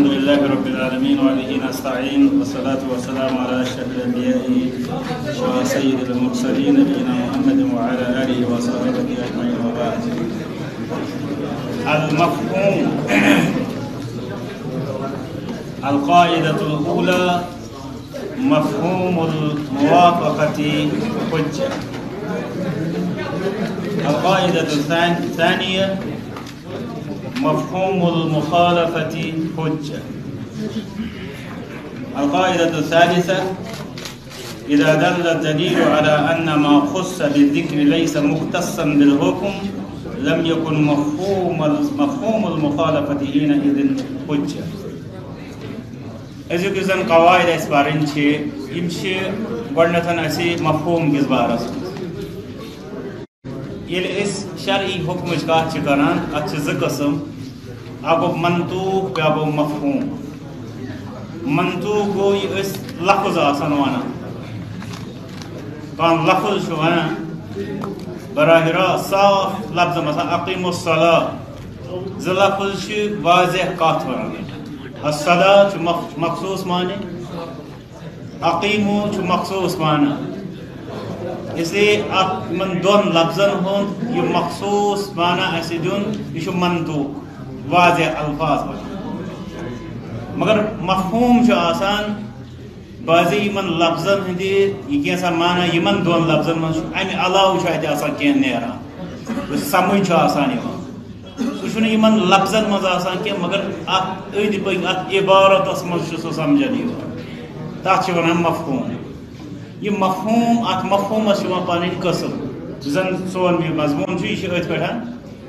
الحمد لله رب العالمين وعليه نستعين والصلاة والسلام على أشرف الأنبياء وسيد المرسلين نبينا محمد وعلى آله وصحبه أجمعين وبعد. المفهوم القاعدة الأولى مفهوم الموافقة حجة. القاعدة الثانية مفهوم المخالفة حجة. القاعدة الثالثة إذا دل الدليل على أن ما خص بالذكر ليس مختصا بالحكم لم يكن مفهوم المخالفة حينئذ حجة. أزيك إذن قواعد إسبارين شيء يمشي قرنتن أسي مفهوم جزبارس. يلي إس شرعي حكم إشكات شكران أتش قسم أبو منطوق أبو مفهوم. منطوق هو إس لفظ آسان وانا كان لفظ شو وانا براهرا صاف لفظ مثلا أقيموا الصلاة ذا لفظ شو واضح قات وانا الصلاة شو مخصوص معنی أقيموا شو مخصوص معنی اس لیے من دون لفظن ہون یہ مخصوص معنی ایسے دون یہ شو منطوق واضح الفاظ مگر مفہوم جو آسان بعضی من لفظن ہندی یہ کیسا معنی یہ من دون لفظن من امی علاو شاید آسان کین نیران سمجھ جو آسان یوان سو یہ من لفظن من آسان کین مگر ایدی پہ عبارت اس من شو سمجھنی یوان تاچ ونن مفہوم. یہ مفہوم ات مفہوم پن قسم زن سون یہ مضمون یہ ات پہ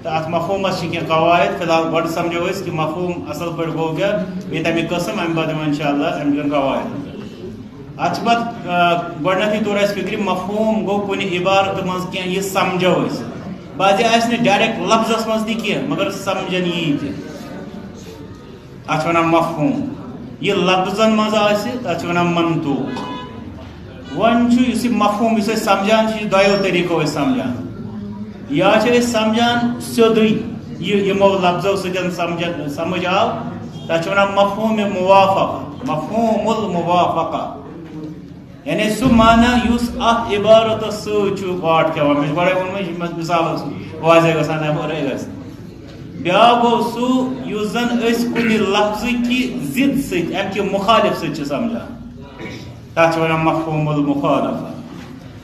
تو ات مفہوم کی قواعد فی الحال گۄڈٕ سمجھو کہ مفہوم اصل پہ گو کیا یہ تمیک قسم ام پتہ انشاء اللہ ام قواعد ات پہ گۄڈنیتھٕے توٚر اسہِ فکر مفہوم گو کُنہِ عبارت مز کی یہ سمجھو بعضی آسہِ نہٕ ڈایریکٹ لفظس مز تہِ کینٛہہ مگر سمجھن یی تہِ اتھ ونان مفہوم. یہ لفظن مز آسہِ تتھ چھِ ونان منطوق. ون اس مفہوم اس سمجھان دو طریقوں سمجھان یا سمجھان سیودے یمو لفظوں سۭتۍ سمجھ آو تتھ ونان مفہوم موافقہ. مفہوم الموافقہ یعنی سہ معنی یس ات عبارت سۭتۍ واٹ کھٮ۪وان مےٚ چھُ گۄڈے ووٚنمُت مثال واضح گژھان اورے گژھِ. بیٛاکھ گوٚو سُہ یُس زن أسۍ کُنہِ لفظٕکہِ ضد سۭتۍ امہِ کہِ مُخالف سۭتۍ چھِ سمجھان تتھ ونان مفہوم المخالفہ.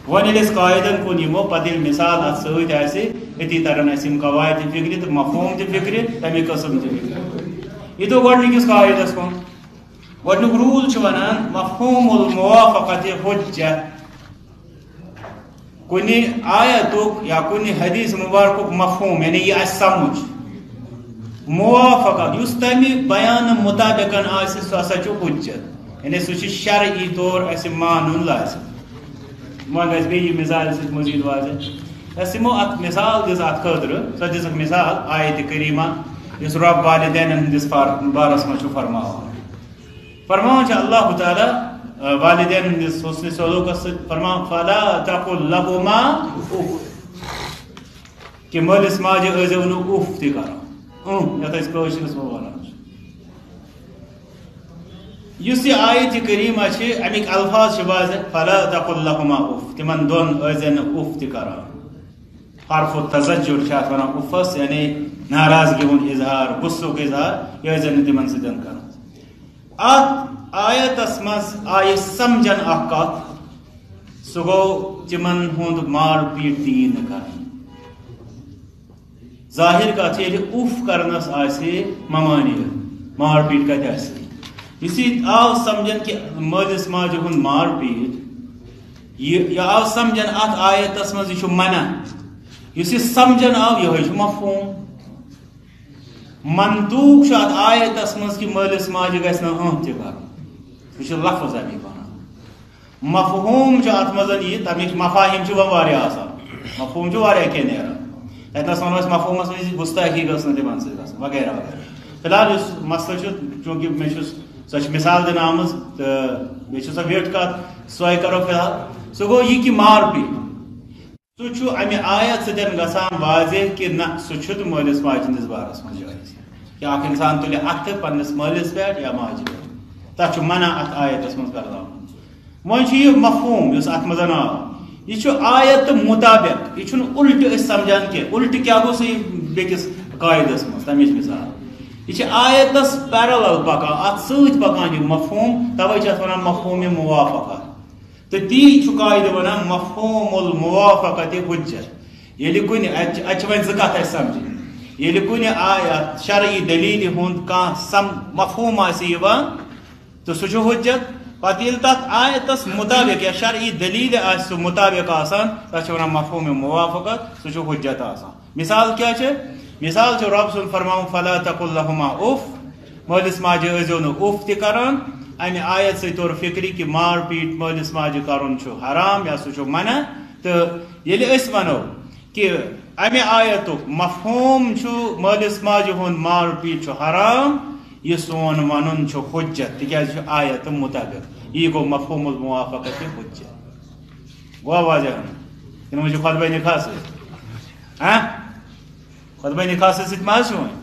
ون ییٚلہِ قاعدن کُن یِمو پتہٕ ییٚلہِ مثال اتھ سۭتۍ آسہِ أتی ترن اسہِ یِم قواعد تہِ فکرِ تہٕ مفہوم تہِ فکرِ تمیُک قسم تہِ فکرِ. یہِ تو گۄڈنِکِس قاعدس کُن. گۄڈنیُک روٗل چھُ ونان مفہوم الموافقة حجة. کُنہِ آیتُک یا کُنہِ حدیث مبارکُک مفہوم یعنی یہِ آسہِ سمجھ موافقہ یُس تمہِ بیانہٕ مُطابقن آسہِ سُہ ہسا چھُ حجت یعنی سہ شرعی طور اسہ مانن لازم. وۄنۍ گژھِ بیٚیہِ مثال سۭتۍ مزید واضح أسۍ یِمو اتھ مثال دِژ اتھ خٲطرٕ سۄ دِژٕکھ مثال آیتِ کریٖمہ یُس رۄب والدینن ہٕنٛدِس بارس منٛز چھُ فرماوان چھُ اللہ تعالیٰ والدین ہٕنٛدِس حسنِ سلوٗکس سۭتۍ فرماوان فلا تقل لهما اف کہ مٲلِس ماجہِ ٲسۍزیو نہٕ اف تہِ کران یتھ أسۍ کٲشرِس منٛز ونان چھِ. یُس یہ آیت کریمہ امیک الفاظ واضح فلا تقل لهما اف تمن دون ٲسۍزٮ۪ن نہٕ اف تہِ کران. حرف التزجر چھِ اتھ ونان افس یعنی ناراضگی ہُنٛد اظہار غصُک اظہار یہِ ٲسۍزٮ۪ن نہٕ تمن سۭتۍ کران. اتھ آیتس منٛز آیہِ سمجھن اکھ کتھ سُہ گوٚو تمن ہُنٛد مار پیٖٹ تہِ یی نہٕ کرنہٕ. ظٲہِر کتھ ییٚلہِ اف کرنس آسہِ ممٲنی مار پیٖٹ کتہِ آسہِ. اس آو سمجھن کہ مالس ماجہ ہند مار پیٹ یہ آو سمجھن ات آیتس مز یہ منع اس سمجھن آو یہ مفہوم. منطوق ات آیتس مز کہ مالس ماجہ گھس نا تہ کر یہ لفظ امیک ونان. مفہوم ات مز یہ تمیک مفاہیم واریاہ آسان مفہوم واریاہ کینٛہہ نیران تتنس ونو مفہومس مز گستاخی گھس نا تمن سۭتۍ گژھٕنۍ وغیرہ وغیرہ. فی الحال اس مسئلہ چونکہ میں سو مثال دن آمت تو بیس سو ویٹ کت سوے کرو فی الحال سو گو یہ کہ مار پیٹ سہ امہ آیت سۭتۍ گژھان واضح کہ نہ سہ مٲلس ماجہ ہندس بارس مز جٲیز کہ اخ انسان تلہِ اتھٕ پننس مٲلِس پٮ۪ٹھ یا ماجہِ پٮ۪ٹھ تتھ چھُ منع اتھ آیتس منٛز کرناوُن وۄنۍ چھُ یہِ مفہوٗم یُس اتھ منٛز آو یہ چھُ آیت مطابق یہ چھُنہٕ الٹہٕ أسۍ سمجھان کینٛہہ الٹہٕ کیٛاہ گوٚو سُہ بیٚکِس قاعدس منٛز تمِچ مثال یہ چھِ آیتس پیرلل پکان اتھ سۭتۍ پکان یہِ مفہوٗم توے چھِ اتھ ونان مفہوٗمِ موافقہ تہٕ تی چھُ قاعدٕ ونان مفہوٗم الموافقۃ حجت ییٚلہِ کُنہِ اتہِ چھِ وۄنۍ زٕ کتھ اسہِ سمجھِنۍ ییٚلہِ کُنہِ آیت شرعی دلیٖلہِ ہُنٛد کانٛہہ مفہوٗم آسہِ یِوان تہٕ سُہ چھُ حجت پتہٕ ییٚلہِ تتھ آیتس مطابق یا شرعی دلیٖلہِ آسہِ سُہ مطابق آسان تتھ چھِ ونان مفہوٗمِ موافقت سُہ چھُ حجت آسان مثال کیٛاہ چھِ مثال چھُ رۄب سُنٛد فرماوُن فلا تقل لهما اف مٲلِس ماجہِ ٲسۍزیو نہٕ اف تہِ کران امہِ آیت سۭتۍ توٚر فکرِ کہِ مار پیٖٹ مٲلِس ماجہِ کرُن چھُ حرام یا سُہ چھُ منع تہٕ ییٚلہِ أسۍ ونو کہ امہِ آیتُک مفہوٗم چھُ مٲلِس ماجہِ ہُنٛد مار پیٖٹ چھُ حرام یہ سون ونُن چھُ حجت تِکیٛازِ چھُ آیت مطابق یہِ گوٚو مفہوٗم الموافقت حجت گوٚو واضح کِنہٕ وۄنۍ چھُ خۄطبہ نِکاح سۭتۍ خطبہ نکاح سۭتۍ ما چھُ وۄنۍ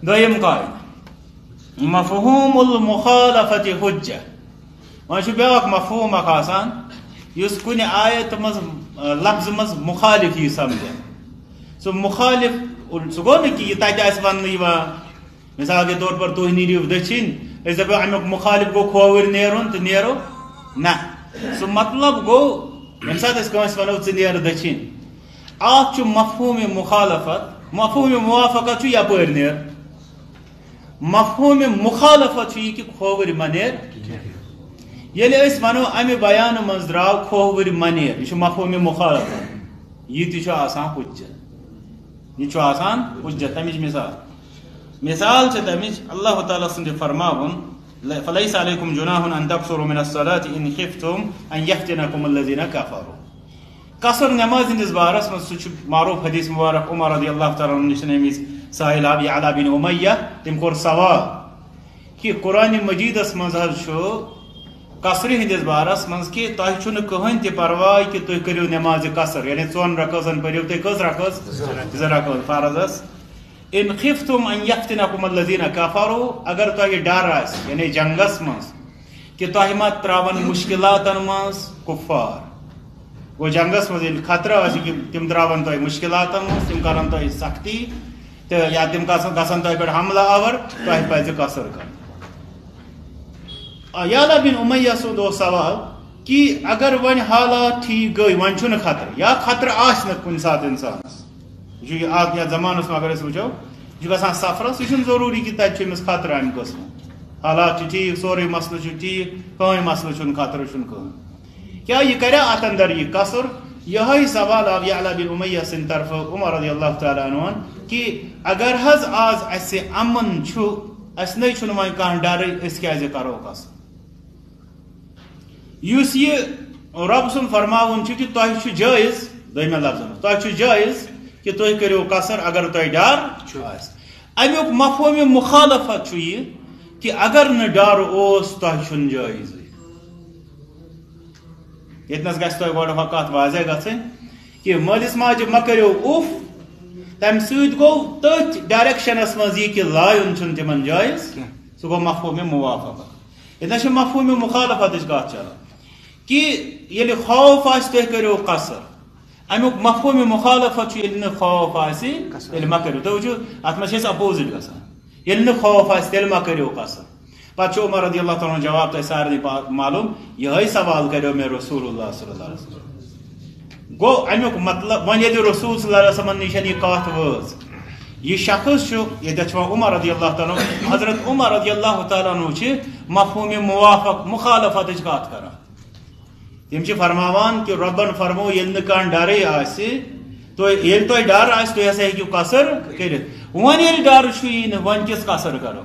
دوٚیِم قاعدٕ مفہوٗم المخالفت حجہ وۄنۍ چھُ بیٛاکھ مفہوٗم اکھ آسان یُس کُنہِ آیتہِ منٛز لفظہِ منٛز مُخالف یی سمجھن سُہ مُخالف سُہ گوٚو نہٕ کہِ یہِ تتہِ آسہِ وننہٕ یِوان مثال کے طور پر تُہۍ نیٖرِو دٔچھِنۍ أسۍ دپو امیُک مُخالف گوٚو کھووٕرۍ نیرُن تہٕ نیرو نہ سُہ مطلب گوٚو ییٚمہِ ساتہٕ أسۍ کٲنٛسہِ ونو ژٕ نیر دٔچھِنۍ اکھ چھُ مفہوٗمِ مُخالفت مفہوٗمِ موافقت چھُ یپٲرۍ نیر مفہوٗمِ مُخالفت چھُ یہِ کہِ کھووٕرۍ مہ نیر ییٚلہِ أسۍ ونو امہِ بیانہٕ منٛز درٛاو کھووٕرۍ مہ نیر یہِ چھُ مفہوٗمِ مُخالفت یہِ تہِ چھُ آسان حجت یہ آسان حجت تمچ مثال چھِ تمچ اللہ تعالیٰ سُنٛد فرماوُن فلیس علیکم جناح ان تقصروا من الصلاة ان خفتم ان یفتنکم الذین کفروا قصر نماز ہندس بارس من سہ معروف حدیث مبارک عمر رضی اللہ تعالیٰ عنہ نش نمس ساحل آب یعلا بن امیہ تم کور سوال کہ قرآن مجیدس مز قصر ہندس بارس من کہ تہ چھُ نہٕ کٕہٕنۍ تہِ پرواے کہ تُہۍ کٔرِو نماز قصر یعنی 2 رکٲژن پٔرِو تُہۍ کٔژ رکٲژ 2 رکٲژ فرضس ان خفتم ان یفتنکم الذین کفروا اگر تۄہہِ ڈر آسہِ یعنی جنگس منٛز کہ تۄہہِ ما ترٛاون مُشکلاتن منٛز کُفار گوٚو جنگس منٛز ییٚلہِ خطرٕ آسہِ کہ تِم ترٛاون تۄہہِ مُشکلاتن منٛز تِم کرن تۄہہِ سختی تہٕ یا تِم گژھن تۄہہِ پٮ۪ٹھ حملہٕ آور تۄہہِ پزِ قصر کرُن یعلا بن امیہ سُنٛد اوس سوال کہ اگر وۄنۍ حالات ٹھیٖک گٔے وۄنۍ چھُنہٕ خطرٕ یا خطرٕ آسہِ نہٕ کُنہِ ساتہٕ انسانس یہ چھُ آز یتھ زمانس منٛز اگر أسۍ وٕچھو یہِ چھُ گژھان سفرس یہِ چھُنہٕ ضروٗری کہ تتہِ چھُ أمِس خطرٕ امہِ قٕسمُک حالات چھِ ٹھیٖک سورُے مسلہٕ چھُ ٹھیٖک کٕہٕنۍ مسلہٕ چھُنہٕ خطرٕ چھُنہٕ کٕہٕنۍ کیٛاہ یہِ کریا اتھ اندر یہِ قصر یِہوٚے سوال آو یعلا بن امیہ سٕنٛدِ طرفہٕ عمر رضی اللہ تعالیٰ عنہن کہ اگر حظ آز اسہِ امن چھُ اسہِ نَے چھُنہٕ وۄنۍ کانٛہہ ڈرٕے أسۍ کیٛازِ کرو قصر یُس یہِ رۄب سُنٛد فرماوُن چھُ کہ تۄہہِ چھُ جٲیز دوٚیمٮ۪ن لفظن منٛز تۄہہِ چھُ جٲیز کہ تُہۍ کٔرِو قصر اگر تۄہہِ ڈر آسہِ امیُک مفہوٗمِ مُخالفت چھُ یہِ کہ اگر نہٕ ڈر اوس تۄہہِ چھُنہٕ جٲیزٕے ییٚتنس گژھِ تۄہہِ گۄڈٕ ہۄ کتھ واضح گژھٕنۍ کہ مٲلِس ماجہِ مہ کٔرِو اُف تمہِ سۭتۍ گوٚو تٔتھۍ ڈایریکشنس منٛز یہِ کہ لایُن چھُنہٕ تِمن جٲیز سُہ گوٚو مفہوٗمِ موافقت ییٚتنس چھِ مفہوٗمِ مُخالفتٕچ کتھ چلان کہ ییٚلہِ خوف آسہِ تُہۍ کٔرِو قصر امیُک مفہوٗمِ مُخالفت چھُ ییٚلہِ نہٕ خوف آسہِ تیٚلہِ مہ کٔرِو تُہۍ وٕچھِو اتھ منٛز چھِ أسۍ اپوزِٹ گژھان ییٚلہِ نہٕ خوف آسہِ تیٚلہِ مہ کٔرِو قصر پتہٕ چھُ عمر رضی اللہ تعالیٰ ہُنٛد جواب تۄہہِ سارنٕے معلوٗم یِہوٚے سوال کریو مےٚ رسول اللہ صلی اللہ علیہ وسلم گوٚو امیُک مطلب وۄنۍ ییٚلہِ رسول صلی اللہ علیہ وسلمن نِش یہِ کتھ وٲژ یہِ شخص چھُ ییٚتٮ۪تھ چھُ وۄنۍ عمر رضی اللہ تعالیٰ حضرت عمر رضی اللہ تعالیٰ عنہ چھِ مفہوٗمِ مُخالفتٕچ کتھ کران تِم چھِ فرماوان کہ رۄبن فرمو ییٚلہِ نہٕ کانٛہہ ڈرٕے آسہِ ییٚلہِ تۄہہِ ڈر آسہِ تُہۍ ہسا ہیٚکِو قصر کٔرِتھ وۄنۍ ییٚلہِ ڈر چھُیی نہٕ وۄنۍ کِس قصر کرو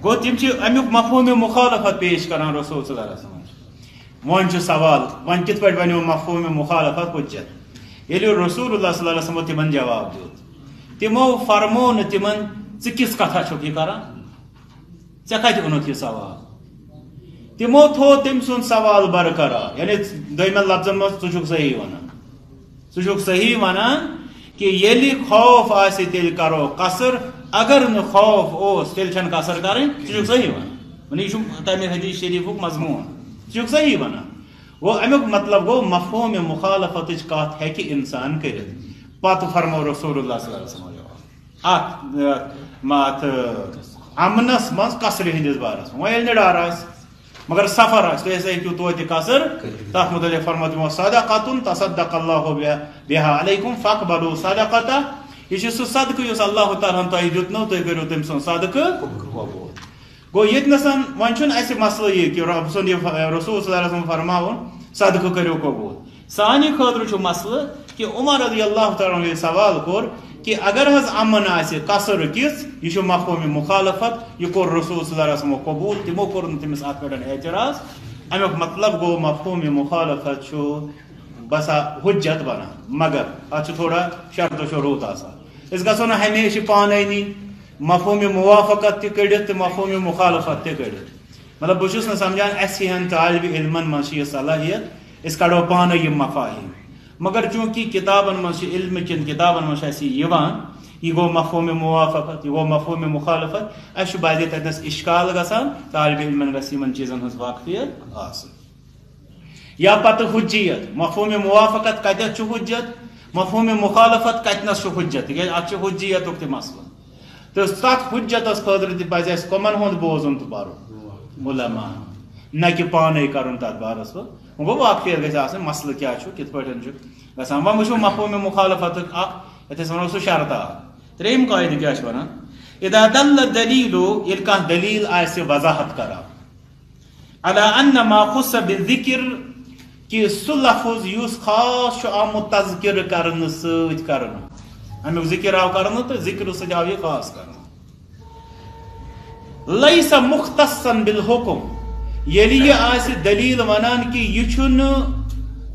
گوٚو تِم چھِ امیُک مفہوٗمِ مُخالفت پیش کران رسول صلی اللہ علیہ وسلم وۄنۍ چھُ سوال وۄنۍ کِتھ پٲٹھۍ بنیو مفہوٗمِ مُخالفت حجت ییٚلہِ رسول اللہ صلی اللہ علیہ وسلمو تِمن جواب دیُت تِمو فرمو نہٕ تِمن ژٕ کِژھ کتھا چھُکھ یہِ کران ژےٚ کتہِ اوٚنُتھ یہِ سوال تِمو تھوٚو تٔمۍ سُنٛد سوال برقرار یعنی دوٚیمٮ۪ن لفظن منٛز ژٕ چھُکھ صحیح ونان کہ ییٚلہِ خوف آسہِ تیٚلہِ کرو قصر اگر نہ خوف اوس تیل چھن قصر کریں ژٕ صحیح ون یہ تمہ حدیث شریفک مضمون ژٕ صحیح ون گو امیک مطلب گو مفہوم مخالفت کت ہیکہ انسان کرت پتہ فرمو رسول اللہ صلی اللہ علیہ وسلم ات امنس مز قصر ہندس بارس ویل نہ ڈر آس مگر سفر آس تھی ہیکو توتہ قصر تر متعلق فرمو تمو صدقۃ تصدق اللہ بها علیکم فاقبلوا صدقتہ یہ سہ صدقہ اس اللہ تعالیٰ تہ دتنو تھی کرو تم سن صدقہ قبول گو یتنسن ون اسہ مسئلہ یہ کہ رب سند رسول صلی اللہ علیہ وسلم فرماون صدقہ کرو قبول سانہ خاطر مسئلہ کہ عمر رضی اللہ تعالیٰ عنہ سوال کور کہ اگر حض امن آسہ قصر کس یہ مفہوم مخالفت یہ کور رسول صلی اللہ علیہ وسلم قبول تمو کور تمس ات پہ اعتراض امیک مطلب گو مفہوم مخالفت بسا حجت بنان مگر ات تھوڑا شرط و شروط آسان اس گھو نا ہمیشہ پانے نی مفہوم موافقت تہ کڑت تو مفہوم مخالفت تہ کڑت مطلب بہس نا سمجھان اس ہن طالب علمن من یہ صلاحیت اس کڑو پانے یہ مفاہیم مگر چونکہ کتابن من علم چن کتابن من یہ گو مفہوم موافقت یہ گو مفہوم مخالفت اس بعض تتنس اشکال گسان طالب علمن گژھِ یمن چیزن ہز واقفیت آسن یا پتہ حجیت مفہوم موافقت کتھ حجت مفہوم مخالفت کتنس حجت ات حجیت تہ مسئلہ تو تک حجتس خاطر تہ پزِ اسہ کمن ہند بوزن تو پرن علماء نہ کہ پانے کرن تر بارس گو واقفیت گژھِ آسن مسئلہ کیا کت پہ گژھان وۄنۍ وٕچھو مفہوم مخالفت اکھ یتھ ونو سہ شرط تریم قاعدہ کیا ونان اذا دل الدلیل یل کانٛہہ دلیل آسہ وضاحت کران علی ان ما خص بالذکر کہ سہ لفظ یس خاص آمت تذکر کرنے ست کرنا امیک ذکر آو کرنا تو ذکر ست آو یہ خاص کرنا لیس مختصا بالحکم یلی یہ آس دلیل ونان کہ یہ چھن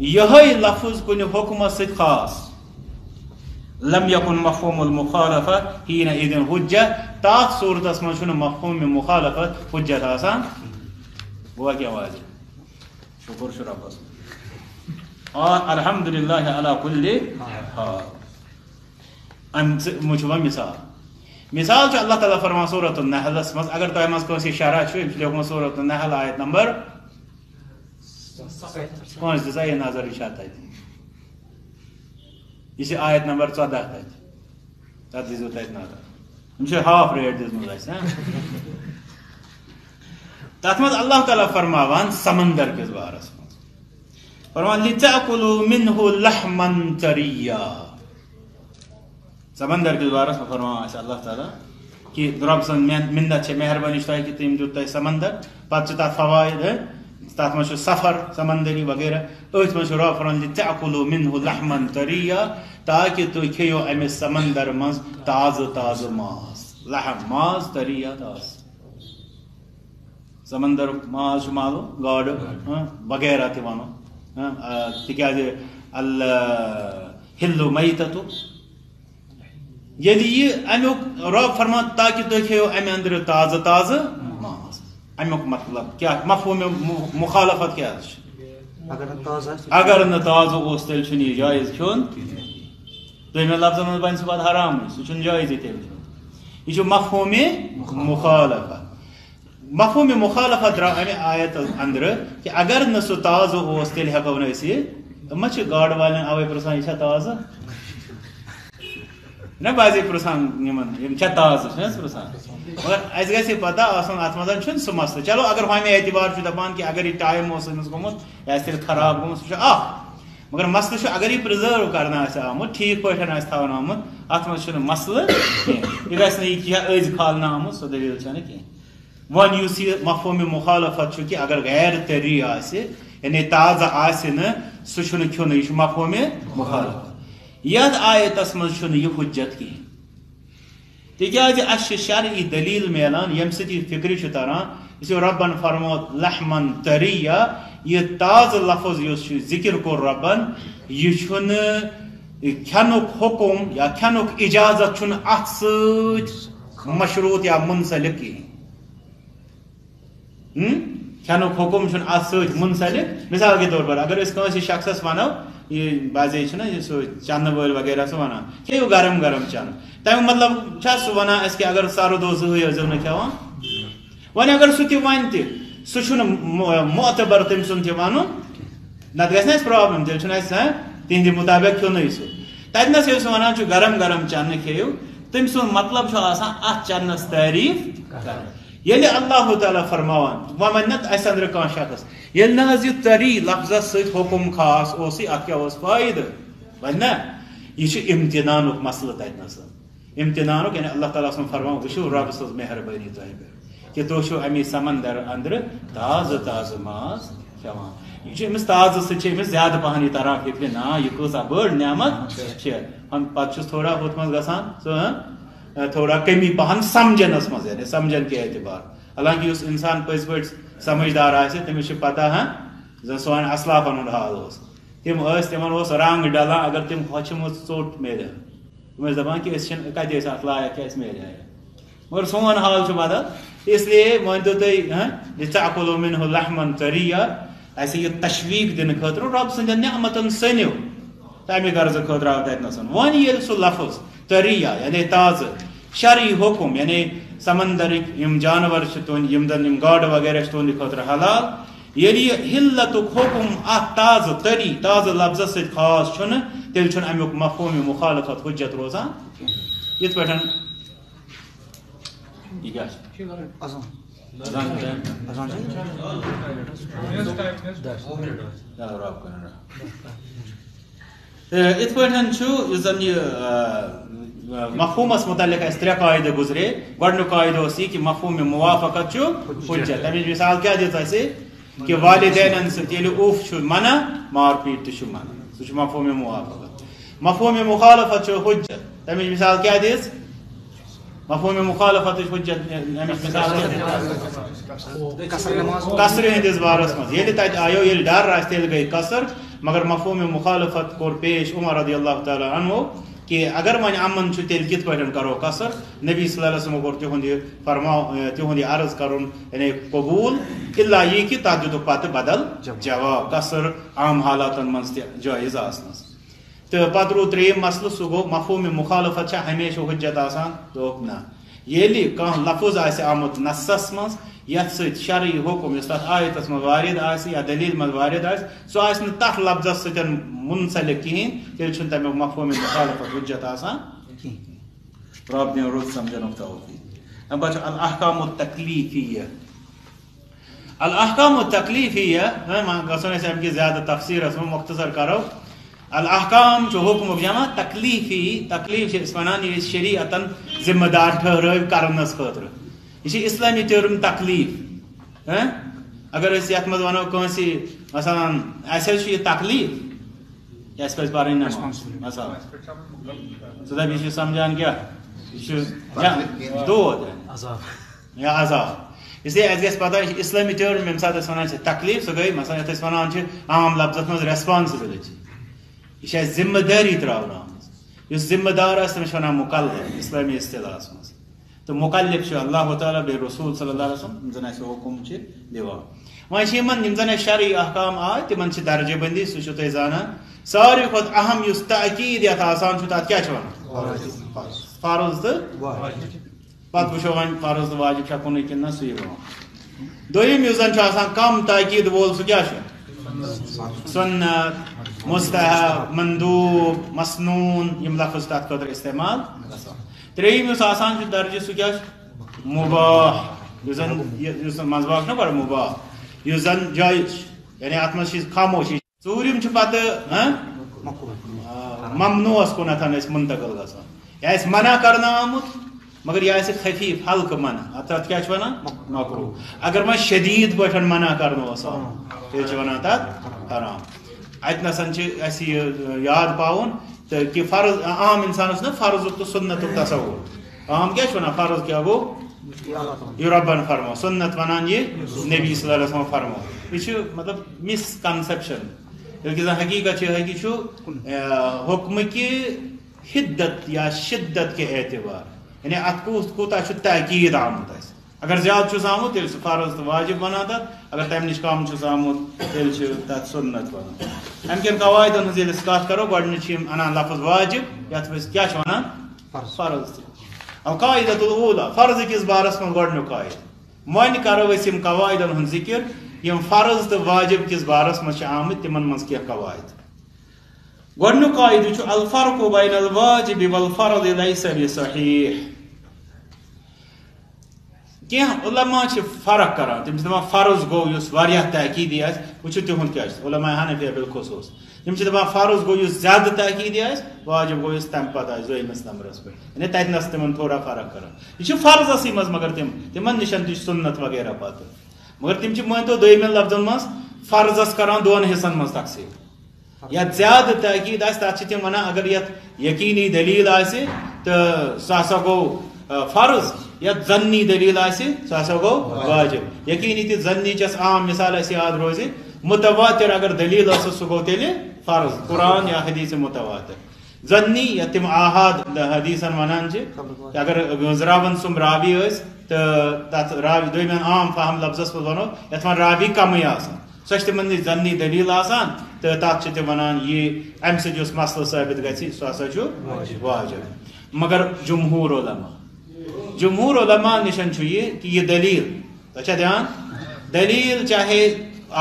یہ لفظ کن حکم ست خاص لم یکن مفہوم المخالفہ حین اذن حجہ تاک صورتس من چھن مفہوم مخالفت حجت آسان وہ کیا واضح شکر شرابس اور الحمدللہ علی کل حال مثال اللہ تعالیٰ فرمان سورۃ النحل مز اگر تہ مز کٲنٛسہِ شرح لیوکھمُت سورۃ النحل آیت نمبر کٲنٛسہِ دِژا یہِ نظر یہِ چھا تتہِ یہ چھ آیت نمبر 14 تت دیزو تت نظر یہ ہاف ریٹ دِژمٕژ اسہِ تتھ منٛز اللہ تعالیٰ فرماوان سمندر کس بارس منٛز فرمان لِتَأْكُلُوا مِنْهُ لَحْمًا طَرِيًّا سمندر کس بارس میں فرمان اس اللہ تعالیٰ کہ رب سن منت چھ مہربانی تہ کہ تم دیت تہ سمندر پتہ تر فوائد تر من سفر سمندری وغیرہ ات من رب فرمان لِتَأْكُلُوا مِنْهُ لَحْمًا طَرِيًّا تاکہ تُہۍ کھیو امس سمندر مز تازہ تازہ ماز لحم ماز طریہ تاز سمندر ماز مالو گاڈ وغیرہ تہ ونو تکیاز الحل میتۃ یلی یہ امیک رب فرمان تاکہ تُہۍ کھیو امہ اندر تازہ تازہ ماز امیک مطلب کیا مفہوم مخالفت کیا اگر نہ تازہ اوس تیل چھُنہٕ یہ جائز کھیون دویمہ لفظن منٛز بنہِ سُہ پتہٕ حرام سُہ چھُنہٕ جایزٕے تیٚلہِ کھیون یہ چھُ مفہوم مفہوم مخالفت درٛاو امہِ آیت اندر کہ اگر نہ سُہ تازہ اوس تیٚلہِ ہٮ۪کو نہٕ أسۍ یہِ ما چھِ گاڈٕ والٮ۪ن اوے پرژھان یہِ چھا تازہ نہ بازے پرژھان یِم چھا تازہ چھِ نہ پرژھان مگر اَسہِ گژھِ پتہ آسُن اتھ منٛز چھُنہٕ سُہ مسلہٕ چلو اگر ہُمہِ اعتبار چھُ دپان کہ اگر یہِ ٹایم اوس أمِس گوٚمُت یہِ آسہِ تیٚلہِ خراب گوٚمُت سُہ چھُ اکھ مگر مسلہٕ چھُ اگر یہِ پرٛزٲرو کرنہٕ آسہِ آمُت ٹھیٖک پٲٹھۍ آسہِ تھاونہٕ آمُت اتھ منٛز چھُنہٕ مسلہٕ کینٛہہ یہِ گژھِ نہٕ یہِ کینٛہہ أزۍ کھالنہٕ آمُت سۄ دٔلیٖل چھنہٕ کینٛہہ وۄنۍ یُس یہِ مفہومِ مخالفت چھُ کہِ اگر غیر طری آسہِ یعنی تازہ آسہِ نہٕ سُہ چھُنہٕ کھیوٚن یہِ چھُ مفہومِ مخالفت یتھ آیتس منٛز چھُنہٕ یہِ حجت کینٛہہ تکیازِ اسہِ چھِ شرعی دلیل میلان ییٚمہِ سۭتۍ یہِ فکرِ چھُ تران یُس ربن فرموت لحمن طریہ یہ تازہ لفظ یُس چھُ ذکر کوٚر ربن یہِ چھُنہٕ کھٮ۪نُک حکم یا کھٮ۪نُک اجازت چھُنہٕ اتھ سۭتۍ مشروط یا منسلک کہین کھینک حکم ات ست منسلک. مثال کے طور پر اگر اس شخص ونو یہ بازے یہ سو چن ول وغیرہ سہ ونان کھیو گرم گرم چن تمیک مطلب سہ ونان کہ اگر سرد زو نا کھیوان وۄنۍ اگر سہ تہ ون تہ سہ چھُنہٕ معتبر تٔمۍ سُنٛد تہِ ونُن نتہٕ گژھِ نا اَسہِ پرابلم تیٚلہِ چھُنہٕ اَسہِ تِہنٛدِ مُطابق کھیوٚنٕے سُہ تتنس ییٚلہِ سُہ ونان چھُ گرم گرم چنہٕ کھیٚیِو تٔمۍ سُنٛد مطلب چھُ آسان اتھ چنس تعریٖف کران. ییٚلہِ اللہ تعالیٰ فرماوان وۄنۍ ونہِ نا اسہِ أنٛدرٕ کانٛہہ شخص ییٚلہِ نہٕ حظ یہِ طری لفظس سۭتۍ حُکم خاص اوسُے اتھ کیٛاہ اوس فٲیدٕ وۄنۍ نا یہِ چھُ امتِنانُک مسلہٕ تتنس امتِنانُک یعنی اللہ تعالیٰ سُنٛد فرماوان وٕچھِو رۄبہٕ سٕنٛز مہربٲنی تۄہہِ پٮ۪ٹھ کہ تُہۍ چھِو امی سمندر اندرٕ تازٕ تازٕ ماز کھٮ۪وان. یہ چھُ أمِس تازٕ سۭتۍ چھِ أمِس زیادٕ پہن یہِ تران فِکرِ نا یہِ کۭژاہ بٔڑ نعمت چھِ پتہٕ چھُس تھوڑا ہُتھ منٛز گژھان سُہ تھوڑا کمی پہن سمجھنس منٛز یعنی سمجھن کے اعتبار حالانکہ یُس انسان پٔزۍ پٲٹھۍ سمجھدار آسہِ تٔمِس چھِ پتہ زن سون اسلافن ہُنٛد حال اوس تِم ٲسۍ تِمن اوس رنگ ڈلان اگر تِم ہوٚچھمٕژ ژوٚٹ میلہِ تِم ٲسۍ دپان کہِ أسۍ چھِنہٕ کتہِ ٲسۍ اتھ لایق کہِ اَسہِ میلہِ مگر سون حال چھُ بدل اس لیے مٲنتو تُہۍ لِتَأْكُلُوا مِنْهُ لَحْمًا طَرِيًّا اسہِ یہِ تشویٖق دِنہٕ خٲطرٕ رۄب سٕنٛدٮ۪ن نعمتن سٔنِو تمہِ غرضہٕ خٲطرٕ آو تتنس وۄنۍ ییٚلہِ سُہ لفظ طریہ یعنی تازٕ شرعی حُکم یعنی سمندرٕکۍ یِم جانور چھِ تُہنٛدۍ یِم زن یِم گاڈٕ وغیرہ چھِ تُہنٛدِ خٲطرٕ حلال ییٚلہِ یہِ حِلتُک حُکم اتھ تازٕ طری تازٕ لفظس سۭتۍ خاص چھُنہٕ تیٚلہِ چھُنہٕ امیُک مفہوٗمِ مُخالفت حُجت روزان یِتھ پٲٹھۍ یہ کیا ات پہ زن یہ مفہومس متعلق اس ترے قاعدے گزرے گۄڈنیُک قاعدٕ اوس یہ کہ مفہوم موافقت چھُ حجت تمِچ مثال کیا دِژ اسہِ کہ والدینن سۭتۍ ییٚلہِ اوف چھُ منع مار پیٖٹ تہِ چھُ منع سُہ چھُ مفہوم موافقت. مفہوم مخالفت چھُ حجت تمِچ مثال کیا دِژ مفہوم مخالفت حجت قصرِ ہندِس بارس منٛز ییٚلہِ تتہِ آیو ییٚلہِ ڈر آسہِ تیٚلہِ گٔے قصر مگر مفہوم مخالفت کوٚر پیش عمر رضی اللہ تعالیٰ عنہ کہ اگر وۄنۍ امن چھُ تیٚلہِ کِتھ پٲٹھۍ کرو قصر نبی صلی اللہ علیہ وسلم کوٚر تِہُنٛد یہِ تِہُنٛد یہِ عرض کرُن یعنی قبوٗل اِلا یہِ کہِ تتھ دِتُکھ پتہٕ بدل جواب قصر عام حالاتن منٛز تہِ جٲیز آسنس. تہٕ پتہٕ روٗد ترٛیٚیِم مسلہٕ سُہ گوٚو مفہوم مخالفت چھا ہمیشہ حجت آسان دوٚپُکھ نہ ییٚلہِ کانٛہہ لفظ آسہِ آمُت نصس منٛز یتھ سۭتۍ شرعی حُکم یُس تتھ آیتس منٛز وارد آسہِ یا دلیٖل منٛز وارد آسہِ سُہ آسہِ نہٕ تتھ لفظس سۭتۍ منسلک کہیٖنۍ تیٚلہِ چھُنہٕ تمیُک مفہوم مخالفت حجت آسان کہیٖنۍ. رۄب دِیِن رُت سمجھنُک توفیٖق. امہِ پتہٕ چھُ الاحکام التکلیٖفیہ. الاحکام التکلیٖفیہ گژھو أسۍ امہِ کہِ زیادٕ تفصیٖلس منٛز مختصر کرو. الاحکام چھُ حُکمُک جمع تکلیٖفی تکلیٖف چھِ أسۍ ونان یہِ أسۍ شریعتن ذمہ دار ٹھہرٲو کرنس خٲطرٕ یہ چھِ اسلامی ٹٔرٕم تکلیٖف. اگر أسۍ یتھ منٛز ونو کٲنٛسہِ مثلاً اسہِ حظ چھُ یہِ تکلیٖف اسہِ پزِ پرٕنۍ نماز مثال ژٕ دپ یہِ چھُ سمجھان کیٛاہ یہِ چھُ دود یا عذاب اسلیے اسہِ گژھِ پتہ یہِ چھِ اسلٲمی ٹٔرٕم ییٚمہِ ساتہٕ أسۍ ونان چھِ تکلیٖف سۄ گٔے مثلاً یتھ أسۍ ونان چھِ عام لفظس منٛز ریسپانسبلٹی یہ چھِ اسہِ ذمہ دٲری تراونہٕ آمٕژ یُس ذمہ دار آسہِ تٔمِس چھِ ونان مُکلف اسلٲمی اصطلاحس منٛز تہٕ مُکلف چھُ اللہ تعالیٰ بیٚیہِ رسوٗل صلی اللہ علیہ وسلم یِم زن اسہِ حُکم چھِ دِوان. وۄنۍ چھِ یِمن یِم زن اسہِ شرعی احکام آے تِمن چھِ درجہ بندی سُہ چھُو تُہۍ زانان. ساروی کھۄتہٕ اہم یُس تاکیٖد یتھ آسان چھُ تتھ کیٛاہ چھِ ونان فرض تہٕ پتہٕ وٕچھو وۄنۍ فرض تہٕ واجب چھا کُنُے کِنہٕ نہ سُے یِوان. دوٚیِم یُس زن چھُ آسان کم تاکیٖد وول سُہ کیٛاہ چھُ سُنت مستحب مندوب مسنون یِم لفظ تتھ خٲطرٕ استعمال گژھان. ترٛیٚیِم یُس آسان چھُ درجہِ سُہ کیٛاہ چھُ مُباح یُس زن منٛزباگ چھُنہ گۄڈٕ مُباح یُس زن جٲیِز چھُ یعنی اتھ منٛز چھِ خاموشی. ژوٗرِم چھُ پتہٕ ممنوٗعس کُنتھ أسۍ مُنتقل گژھان یہِ آسہِ منع کرنہٕ آمُت مگر یہِ آسہِ خفیٖف ہلکہٕ منع تتھ کیٛاہ چھِ ونان مکروٗہ. اگر وۄنۍ شدیٖد پٲٹھۍ منع کرنہٕ اوس آمُت تیٚلہِ چھِ ونان تتھ حرام. اتنس چھِ اسہِ یہِ یاد پاوُن تہٕ کہِ فرض عام انسانس نا فرضُک تہٕ سُنتُک تصور. عام کیٛاہ چھِ ونان فرض کیٛاہ گوٚو یہ رۄبن فرمو سُنت ونان یہِ نبی صلی اللہ علیہ وسلم فرمو. یہِ چھُ مطلب مِس کنسیپشن ییٚلہِ کہِ زن حقیٖقت چھِ حقیٖق چھُ حُکمٕکہِ حِدت یا شِدت کہِ اعتبار یعنی اتھ کوٗتاہ چھُ تاکیٖد آمُت اسہِ اگر زیادہ چھُس آمُت تیٚلہِ چھُ فرض تہٕ واجب وَنان تَتھ اگر تَمہِ نِش کم چھُس آمُت تیٚلہِ چھُ تَتھ سُنت وَنان اَمہِ کٮ۪ن قواعدن ہٕنٛز ییٚلہِ أسۍ کتھ کرو گۄڈٕنِچ چھِ یِم اَنان لفظ واجب یتھ أسۍ کیٛاہ چھِ وَنان فرض تہِ القاعدۃ الاولیٰ فرض کِس بارس منٛز گۄڈٕنیُک قاعدٕ وۄنۍ کرو أسۍ یِم قواعدن ہُنٛد ذکر یِم فرض تہٕ واجب کِس بارس منٛز چھِ آمٕتۍ تِمن منٛز کینٛہہ قواعد گۄڈٕنیُک قاعدٕ چھُ الفرق بین الواجب والفرض لیس بصحیح کینٛہہ علما چھِ فرق کران تِم چھِ دپان فرض گوٚو یُس واریاہ تحقیٖدی آسہِ وٕچھِو تِہُنٛد کیٛاہ چھُ علما حنفیہ بالخصوٗص تِم چھِ دپان فرض گوٚو یُس زیادٕ تحقیٖدی آسہِ واجب گوٚو یُس تمہِ پتہٕ آسہِ دوٚیمِس نمبرس پٮ۪ٹھ یعنی تتنس تِمن تھوڑا فرق کران یہِ چھُ فرضسٕے منٛز مگر تِمن نِش تہِ چھُ سُنت وغیرہ پتہٕ مگر تِم چھِ مٲنتو دوٚیمٮ۪ن لفظن منٛز فرضس کران دۄن حصن منٛز تقسیٖم یتھ زیادٕ تحقیٖد آسہِ تتھ چھِ تِم ونان اگر یتھ یقیٖنی دلیٖل آسہِ تہٕ سُہ ہسا گوٚو فرض یتھ زنی دلیٖل آسہِ سُہ ہسا گوٚو واجب یقیٖنی تہِ زنی چھس عام مثال اسہِ یاد روزِ متواتر اگر دلیٖل ٲسٕس سُہ گوٚو تیٚلہِ فرض قرآن یا حدیث متواتر زنی یتھ تِم آحاد حدیثن ونان چھِ اگر گنزراون سُم راوی ٲسۍ تہٕ تتھ راوی دوٚیمٮ۪ن عام فہم لفظس منٛز ونو یتھ وۄنۍ راوی کمٕے آسان سۄ چھِ تِمن نِش زنی دلیٖل آسان تہٕ تتھ چھِ تِم ونان یہِ امہِ سۭتۍ یُس مسلہٕ ثٲبت گژھِ سُہ ہسا چھُ واجب مگر جمہوٗر علما نِشن چھُ یہِ کہِ یہِ دلیٖل تۄہہِ چھا دھیان دلیٖل چاہے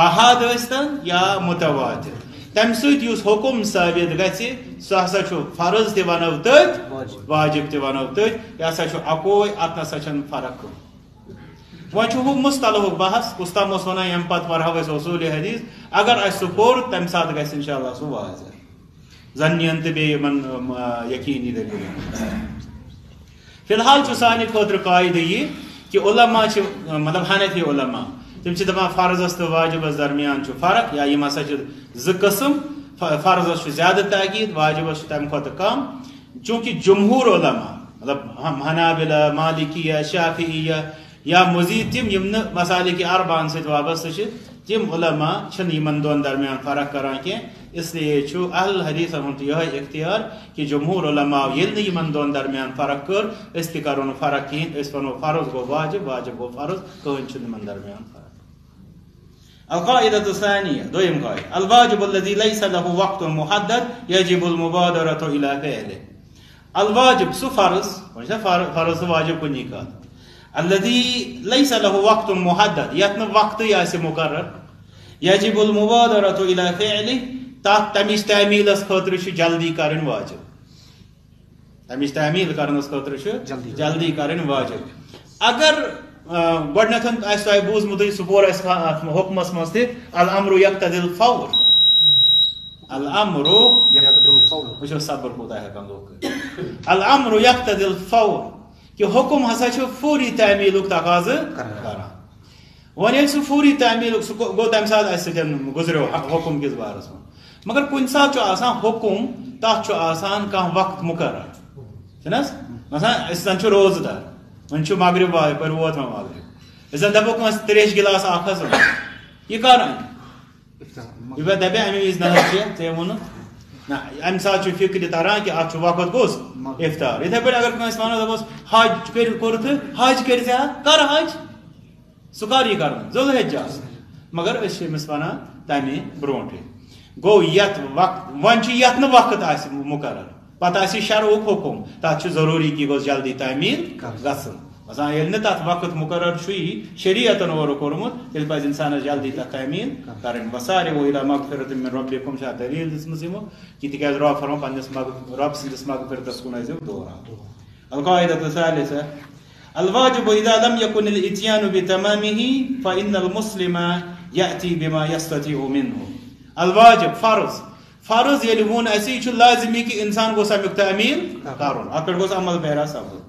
آحاد ٲسۍتن یا متواتر تمہِ سۭتۍ یُس حُکُم ثٲبت گژھِ سُہ ہسا چھُ فرض تہِ ونو تٔتھۍ واجب تہِ ونو تٔتھۍ یہِ ہسا چھُ اکوے اتھ نسا چھنہٕ فرق وۄنۍ چھُ ہُہ مُصطلحُک بحث کُس تام اوس ونان ییٚمہِ پتہٕ پرہو أسۍ اصوٗلِ حدیث اگر اسہِ سُہ پوٚر تمہِ ساتہٕ گژھِ انشاء اللہ سُہ واضح زنین تہٕ بیٚیہِ یِمن یقیٖنی دلیٖلن فی الحال چھُ سانہِ خٲطرٕ قاعدٕ یہِ کہِ علما چھِ مطلب حنفی علما تِم چھِ دپان فرضس تہٕ واجبس درمیان چھُ فرق یا یِم ہسا چھِ زٕ قٕسم فرضس چھُ زیادٕ تحقیٖد واجبس چھُ تمہِ کھۄتہٕ کم چوٗنٛکہِ جمہوٗر علما مطلب حنابلہ مالکیہ شافعیہ یا مزیٖد تِم یِم نہٕ مسالِکہِ اربعن سۭتۍ وابستہٕ چھِ تِم علما چھِنہٕ یِمن دۄن درمیان فرق کران کینٛہہ اسلیے چھُ اہل حدیثن ہُنٛد یِہوے اختیار کہِ جمہوٗر علما ییٚلہِ نہٕ یِمن دۄن درمیان فرق کٔر أسۍ تہِ کرو نہٕ فرق کِہینۍ أسۍ ونو فرض گوٚو واجب واجب گوٚو فرض کٕہٕنۍ چھُنہٕ یِمن درمیان فرق القاعدۃ الثانیہ دوٚیِم قاعدٕ الواجب الذی لیس له وقت محدد یجب المبادرۃ الی فعلہ الواجب سُہ فرض وۄنۍ چھُنہ فرض تہٕ واجب کُنی کتھ الذی لیس له وقت محدد یتھ نہٕ وقتٕے آسہِ مُقرر یجب المبادرۃ الی فعلہ تتھ تمِچ تعمیٖلس خٲطرٕ چھُ جلدی کرٕنۍ واجب تمِچ تعمیٖل کرنس خٲطرٕ چھُ جلدی کرٕنۍ واجب اگر گۄڈنیتھ آسہِ تۄہہِ بوٗزمُتٕے سُہ پوٚر اسہِ اتھ حُکمس منٛز تہِ الامرُ یقتضی الفور الامرُ وٕچھو صبر کوٗتاہ ہٮ۪کان لوٗکھ کٔرِتھ الامرُ یقتضی الفور کہِ حُکُم ہسا چھُ فوری تعمیٖلُک تقاضہٕ کران وۄنۍ ییٚلہِ سُہ فوری تعمیٖلُک سُہ گوٚو تمہِ ساتہٕ اسہِ سۭتۍ گُزریو حُکُم کِس بارس منٛز مگر کُنہِ ساتہٕ چھُ آسان حُکُم تتھ چھُ آسان کانٛہہ وقت مُقرر چھُنہ حظ مثلاً أسۍ زن چھِ روزٕ دار وۄنۍ چھُ مغرب یپٲرۍ ووت وۄنۍ مغرب أسۍ زن دپو کٲنٛسہِ تریشہِ گِلاس اکھ حظ یہِ کر اَنہِ یہِ دپہِ امہِ وِزِ نہ حظ چھِ ژےٚ ووٚنُتھ نہ امہِ ساتہٕ چھُ فِکرِ تران کہِ اتھ چھُ وقت کُس افطار یِتھے پٲٹھۍ اگر کٲنٛسہِ ونو دپوس حج کوٚرُتھ حج کٔرۍ زِ کر حج سُہ کر یی کرُن ذوالحجہ مگر أسۍ چھِ أمِس ونان تمہِ برونٛٹھٕے گوٚو یتھ وقت وۄنۍ چھُ یتھ نہٕ وقت آسہِ مُقرر پتہٕ آسہِ شرعُک حُکُم تتھ چھُ ضروٗری کہِ گوٚژھ جلدی تعمیٖل گژھُن مثلاً ییٚلہِ نہٕ تتھ وقت مُقرر چھُیی شریعتن اورٕ کوٚرمُت تیٚلہِ پزِ انسانس جلدی تتھ تعمیٖل کرٕنۍ وسارعوا الی مغفرۃ من ربکم چھِ اتھ دلیٖل دِژمٕژ یِمو کہِ تِکیٛازِ رۄب فرماوان پننِس رۄب سٕنٛدِس مغفرتس کُن ٲسۍزیو دوران القاعدۃ الثالثہ الواجب اذا لم يكن الاتيان بتمامه فان المسلم ياتي بما يستطيع منه الواجب فرض ییٚلہِ ووٚن اسہِ یہِ چھُ لازمی کہِ انسان گوٚژھ امیُک تعمیٖل کرُن اتھ پٮ۪ٹھ گوٚژھ عمل پیرا سپدُن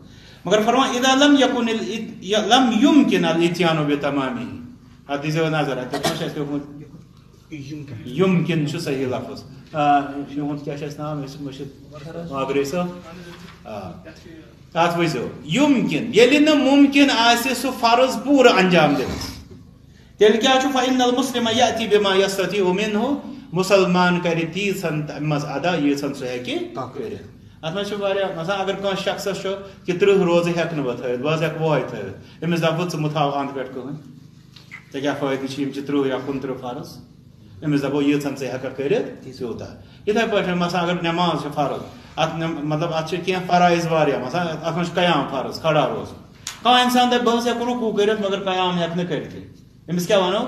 مگر فرمان اذا لم يمكن الاتيان بتمامه اتھ دیٖزیو نظر اتھ چھُ اسہِ لیوٚکھمُت یمکن چھُ صحیح لفظ یِہُنٛد کیٛاہ چھُ اسہِ ناو مےٚ چھُ مٔشِد ماگرے صٲب اتھ وٕچھزیو یمکن ییٚلہِ نہٕ مُمکِن آسہِ سُہ فرض پوٗرٕ انجام دِنس تیٚلہِ کیٛاہ چھُ فإن المسلم یأتی بما يستطيع منه مُسلمان کرِ تیٖژ ہن تمہِ منٛز ادا ییٖژ ہن سُہ ہیٚکہِ کٔرِتھ ات مجھ مثلا اگر کھانا شخص کہ 30 روزہ ہیکہ بہ تھوت بہ ہیکہ وہے تھوت امس دپ بہ مہ تھاو اند پہ کہین ژے کیا فائدہ چھ 30 یا 15 فرض امس دپو یژن ژے ہیکہ کرت تیوتہ یتھے پٲٹھۍ مثلا اگر نماز چھ فرض ات مطلب ات چھ کینٛہہ فرائض واریاہ مثلا ات منٛز قیام فرض کھڑا روزُن کانٛہہ انسان دپہِ بہٕ ہیکہٕ رکوع کٔرِتھ مگر قیام ہیکہٕ نہٕ کٔرِتھٕے أمِس کیٛاہ وَنو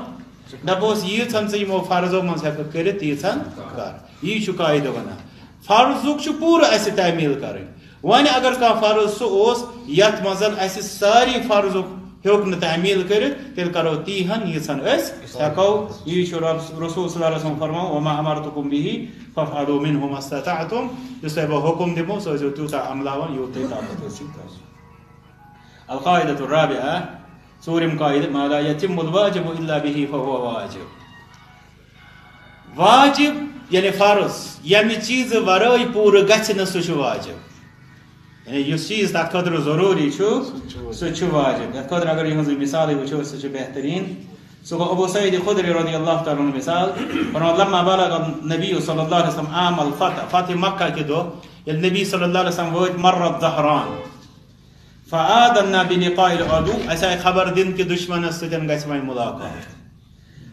دپوس ییٖژہن ژٕ یِمو فرضو منٛز ہیکہٕ کٔرِتھ تیٖژہن کر یی چھُ قاعدٕ ونان فرضُک چھُ پوٗرٕ اَسہِ تعمیٖل کَرٕنۍ وۄنۍ اگر کانٛہہ فرض سُہ اوس یتھ منٛز اَسہِ ساری فرضُک ہیوٚک نہٕ تعمیٖل کٔرِتھ تیٚلہِ کرو تیٖہن ییٖژہن أسۍ ہیکو یی چھُ رسول صلی اللہ علیہ وسلم فرماوان وما امرتکم به فافعلوا منه ما استطعتم یُس تۄہہِ بہٕ حُکم دِمو سُہ ٲسۍزیو تیوٗتاہ عملاوان یوٗت تۄہہِ طاقت ٲسِو القاعدة الرابعة ژوٗرِم قاعدٕ ما لا يتم الواجب الا به فهو واجب واجب یعنی فرض ییٚمہِ چیٖزٕ ورٲے پوٗرٕ گژھِ نہٕ سُہ چھُ واجب یعنی یُس چیٖز تتھ خٲطرٕ ضروٗری چھُ سُہ چھُ واجب یتھ خٲطرٕ اگر یِہٕنٛزٕے مثالٕے وٕچھو سُہ چھُ بہتریٖن سُہ گوٚو ابو سعید خدری رضی اللہ تعالیٰ عنہ مثال فرماو لما بلغ النبی صلی اللہ علیہ وسلم عام الفتح فتح مکہ کہِ دۄہ ییٚلہِ نبی صلی اللہ علیہ وسلم وٲتۍ مرت ظہران فآذنا بلقاء العدو اسہِ آیہِ خبر دِنہٕ کہِ دُشمنس سۭتۍ گژھِ وۄنۍ مُلاقات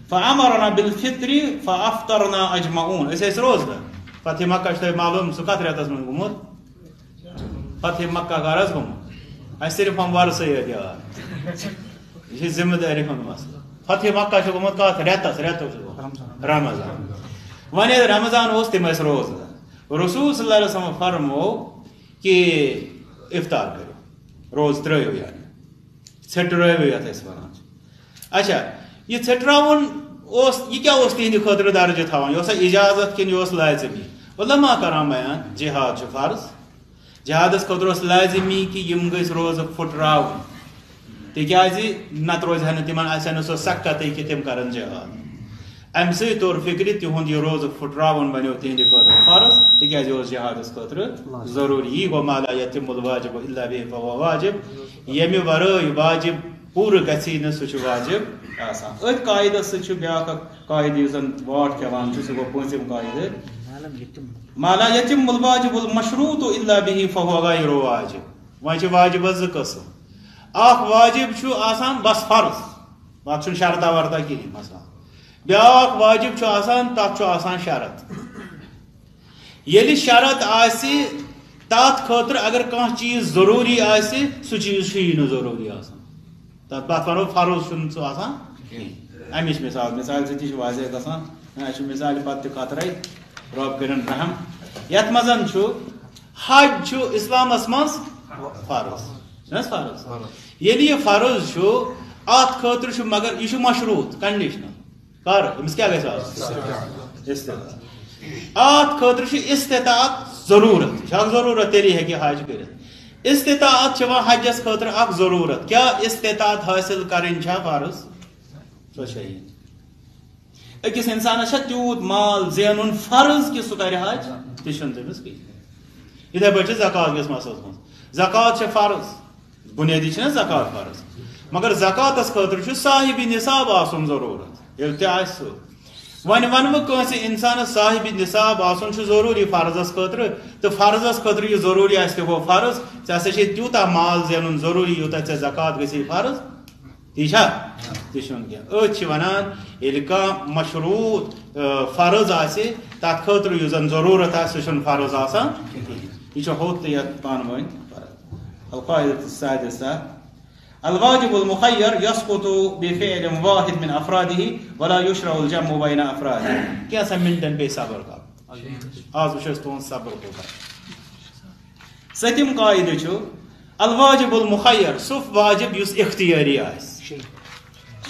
فامرنا بالفطر فافطرنا اجمعون أسۍ ٲسۍ روزدار فتح مکہ چھُ تۄہہِ معلوٗم سُہ کتھ رٮ۪تس منٛز گوٚمُت فتح مکہ کر حظ گوٚمُت اسہِ صرف ہم ورسٕے یٲتۍ یاد یہِ چھِ ذمہٕ دٲری ہُنٛد مسلہٕ فتح مکہ چھُ گوٚمُت کتھ رٮ۪تس رٮ۪تُک چھُ گوٚمُت رمضان وۄنۍ ییٚلہِ رمضان اوس تِم ٲسۍ روزدار رسول صلی اللہ علیہ وسلم فرموو کہ افطار کٔرِو روز ترٲیِو یعنی ژھٹرٲیِو یتھ أسۍ ونان چھِ اچھا یہ ژھٹراوُن اوس یہِ کیٛاہ اوس تِہنٛدِ خٲطرٕ درجہٕ تھاوان یہِ اوسا اجازت کِنہٕ یہِ اوس لٲزمی علما کران بیان جہاد چھُ فرض جہادس خٲطرٕ اوس لٲزمی کہِ یِم گٔژھۍ روزٕ پھٕٹراوٕنۍ تِکیٛازِ نتہٕ روزِ ہا نہٕ تِمن آسہِ ہا نہٕ سۄ سختی کہِ تِم کرن جہاد امہِ سۭتۍ توٚر فِکرِ تِہُنٛد یہِ روزٕ پھٕٹراوُن بنیو تِہنٛدِ خٲطرٕ فرض تِکیٛازِ یہِ اوس جہادس خٲطرٕ ضروٗری یی گوٚو ما لا یتم الواجب الا به فهو واجب ییٚمہِ ورٲے واجب پوٗرٕ گژھی نہٕ سُہ چھُ واجب آسان أتھۍ قاعدس سۭتۍ چھُ بیاکھ اکھ قاعدٕ یُس زن واٹھ کھٮ۪وان چھُ سُہ گوٚو پوٗنٛژِم قاعدٕ ما لا يتم الواجب المشروط الا به فهو غير واجب وۄنۍ چھِ واجبس 2 قٕسم اکھ واجب چھُ آسان بس فرض تتھ چھُنہٕ شرطا ورطا کِہینۍ مثلا بیاکھ واجب چھُ آسان تتھ چھُ آسان شرط ییٚلہِ شرط آسہِ تتھ خٲطرٕ اگر کانٛہہ چیٖز ضروٗری آسہِ سُہ چیٖز چھُیی نہٕ ضروٗری آسان تتھ ونو فرض چھُنہٕ سُہ آسان کِہینۍ امِچ مثالہِ سۭتۍ چھِ واضح گژھان اسہِ چھُ مثالہِ پتہٕ تہِ قطرے رۄب کٔرِن رحم یتھ منٛز چھُ حج چھُ اسلامس منٛز فرض چھُنہ حظ فرض ییٚلہِ یہِ فرض چھُ اتھ خٲطرٕ چھُ مگر یہِ چھُ مشروٗط کنڈِشنل کر أمِس کیٛاہ گژھِ آسُن استطاعت اتھ خٲطرٕ چھُ استطاعت ضروٗرت یہِ چھُ اکھ ضروٗرت تیٚلی ہیٚکہِ یہِ حج کٔرِتھ استطاعت چھِ یِوان حجس خٲطرٕ اکھ ضروٗرت کیٛاہ استطاعت حٲصِل کرٕنۍ چھا فرض سۄ چھےٚ یی أکِس انسانس چھا تیوٗت مال زینُن فرض کہِ سُہ کرِ حج تہِ چھُنہٕ تٔمِس کِہینۍ یِتھے پٲٹھۍ چھِ زکات کِس مسلس منٛز زکات چھِ فرض بُنیٲدی چھِنہ زکات فرض مگر زکاتس خٲطرٕ چھُ صاحبِ نصاب آسُن ضروٗرت ییٚلہِ تہِ آسہِ سُہ وۄنۍ ونہٕ بہٕ کٲنٛسہِ انسانس صاحبِ نصاب آسُن چھُ ضروٗری فرضس خٲطرٕ تہٕ فرضس خٲطرٕ یہِ ضروٗری آسہِ تہِ گوٚو فرض ژےٚ ہسا چھے تیوٗتاہ مال زینُن ضروٗری یوٗتاہ ژےٚ زکات گژھی فرض تی چھا تہِ چھُنہٕ کینٛہہ أتھۍ چھِ ونان ییٚلہِ کانٛہہ مشروٗط فرض آسہِ تتھ خٲطرٕ یُس زن ضروٗرت آسہِ سُہ چھُنہٕ فرض آسان کِہینۍ یہِ چھُ ہوٚت تہٕ یتھ پانہٕ ؤنۍ فرق القاعدة السادسة الواجب المخير يسقط بفعل واحد من افراده ولا يشرع الجمع بين افراده کینٛژھا منٹن بیٚیہِ صبر کرُن آز وٕچھو أسۍ تُہُنٛد صبر کوٗتاہ سٔتِم قاعدٕ چھُ الواجب المخير سُہ واجب یُس اختیٲری آسہِ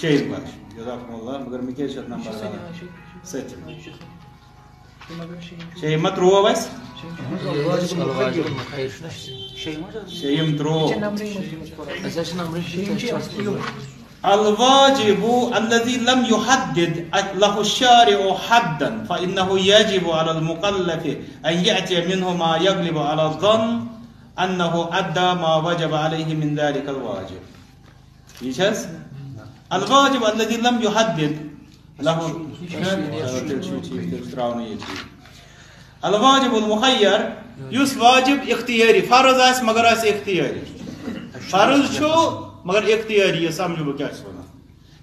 شیٚیِم قاعدٕ جزاكم الله مگر مےٚ کیٛازِ چھُ اتھ نمبر سٔتِم شیٚیِم ما ترٛوو اَسہِ شیٚیِم ترٛوو الواجب الذي لم يحدد له الشارع حدا فإنه يجب على المكلف أن يأتي منه ما يغلب على الظن أنه أدى ما وجب عليه من ذلك الواجب. يجوز الواجب الذي لم يحدد له الواجب المخير یس واجب اختیاری فرض آس مگر آس اختیاری فرض چھو مگر اختیاری یہ سمجھو بہ کیا ونان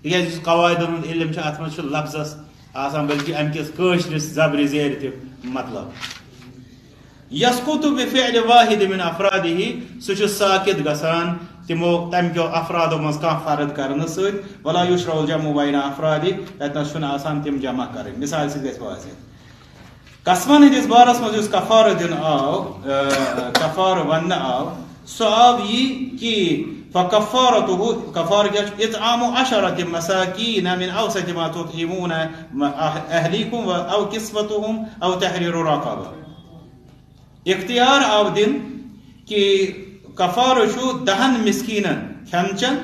تکیاز قواعدن ہند علم ات مز لفظس آسان بلکہ ام کس قشرس زبر زیر تہ مطلب یسقط بفعل واحد من افراده سہ ساقط گسان تمو تم کیو افرادو مز کان فرد کرنے ست ولا یشرع الجمع بین افراد تتنس چھن آسان تم جمع کریں مثال سی گژھِ واضح قسمن ہندس بارس مز اس کفار دن آو کفار ون آو سو آو یہ کہ فکفارته کفار کیا اطعام 10 مساکین من اوسط ما تطعمون اہلیکم او کسوتهم او تحریر رقبہ اختیار آو دن کہ کفار شو 10 مسکینن کھن چن